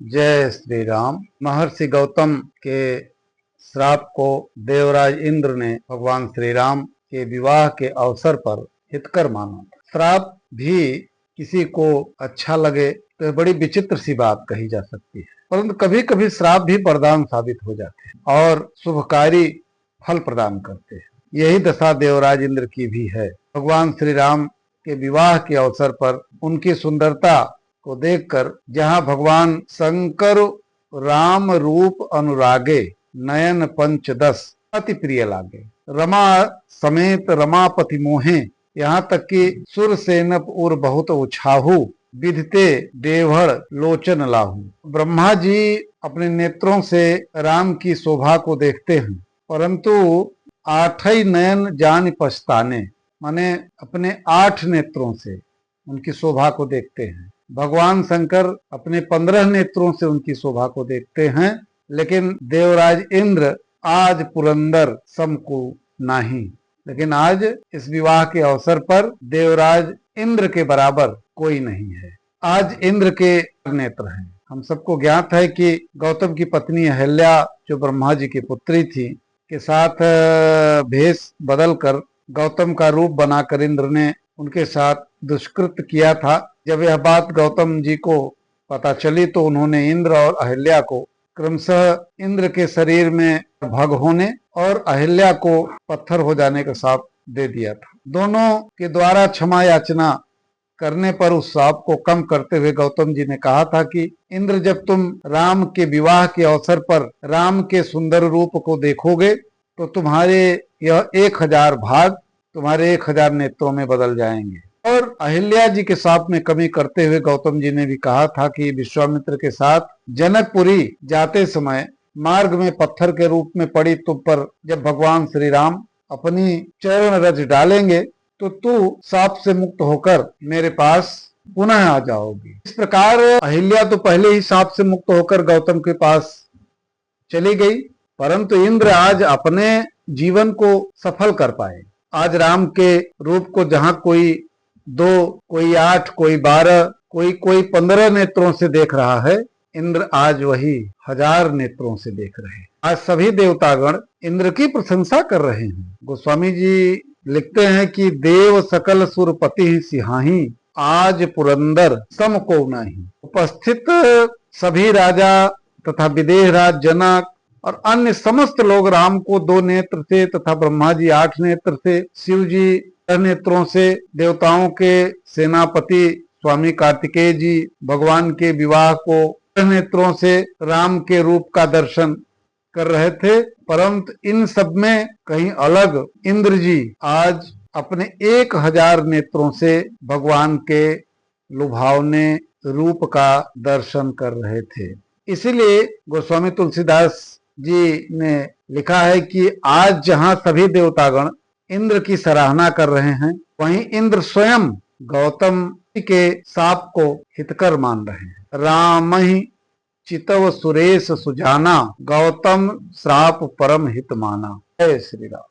जय श्री राम। महर्षि गौतम के श्राप को देवराज इंद्र ने भगवान श्री राम के विवाह के अवसर पर हितकर माना। श्राप भी किसी को अच्छा लगे तो बड़ी विचित्र सी बात कही जा सकती है, परंतु कभी कभी श्राप भी वरदान साबित हो जाते हैं और शुभकारी फल प्रदान करते हैं। यही दशा देवराज इंद्र की भी है। भगवान श्री राम के विवाह के अवसर पर उनकी सुंदरता को देखकर जहां भगवान शंकर राम रूप अनुरागे नयन पंचदश अति प्रिय लागे, रमा समेत रमापति मोहे, यहाँ तक कि सुरसेनप उर बहुत उछाहू, विधते देवड़ लोचन लाहू। ब्रह्मा जी अपने नेत्रों से राम की शोभा को देखते हैं, परंतु आठई नयन जान पछताने, माने अपने 8 नेत्रों से उनकी शोभा को देखते हैं। भगवान शंकर अपने 15 नेत्रों से उनकी शोभा को देखते हैं, लेकिन देवराज इंद्र आज पुरंदर समकु नाही, लेकिन आज इस विवाह के अवसर पर देवराज इंद्र के बराबर कोई नहीं है। आज इंद्र के नेत्र हैं। हम सबको ज्ञात है कि गौतम की पत्नी अहिल्या जो ब्रह्मा जी की पुत्री थी के साथ भेष बदलकर गौतम का रूप बनाकर इंद्र ने उनके साथ दुष्कृत किया था। जब यह बात गौतम जी को पता चली तो उन्होंने इंद्र और अहिल्या को क्रमशः इंद्र के शरीर में भग होने और अहिल्या को पत्थर हो जाने का श्राप दे दिया था। दोनों के द्वारा क्षमा याचना करने पर उस श्राप को कम करते हुए गौतम जी ने कहा था कि इंद्र, जब तुम राम के विवाह के अवसर पर राम के सुंदर रूप को देखोगे तो तुम्हारे यह 1000 भाग तुम्हारे 1000 नेत्रों में बदल जाएंगे। और अहिल्या जी के श्राप में कमी करते हुए गौतम जी ने भी कहा था कि विश्वामित्र के साथ जनकपुरी जाते समय मार्ग में पत्थर के रूप में पड़ी तुम पर जब भगवान श्री राम अपनी चरण रज डालेंगे तो तू श्राप से मुक्त होकर मेरे पास पुनः आ जाओगी। इस प्रकार अहिल्या तो पहले ही श्राप से मुक्त होकर गौतम के पास चली गई, परंतु इंद्र आज अपने जीवन को सफल कर पाए। आज राम के रूप को जहां कोई 2, कोई 8, कोई 12, कोई 15 नेत्रों से देख रहा है, इंद्र आज वही 1000 नेत्रों से देख रहे हैं। आज सभी देवतागण इंद्र की प्रशंसा कर रहे हैं। गोस्वामी जी लिखते हैं कि देव सकल सुरपति सिहाही, आज पुरंदर सम को नहीं। उपस्थित सभी राजा तथा विदेह राज जनक और अन्य समस्त लोग राम को 2 नेत्र से तथा ब्रह्मा जी 8 नेत्र से, शिव जी 6 नेत्रों से, देवताओं के सेनापति स्वामी कार्तिकेय जी भगवान के विवाह को 6 नेत्रों से राम के रूप का दर्शन कर रहे थे, परंतु इन सब में कहीं अलग इंद्र जी आज अपने 1000 नेत्रों से भगवान के लुभावने रूप का दर्शन कर रहे थे। इसीलिए गोस्वामी तुलसीदास जी ने लिखा है कि आज जहां सभी देवतागण इंद्र की सराहना कर रहे हैं, वहीं इंद्र स्वयं गौतम के श्राप को हितकर मान रहे हैं। राम ही चितव सुरेश सुजाना, गौतम श्राप परम हित माना। जय श्री राम।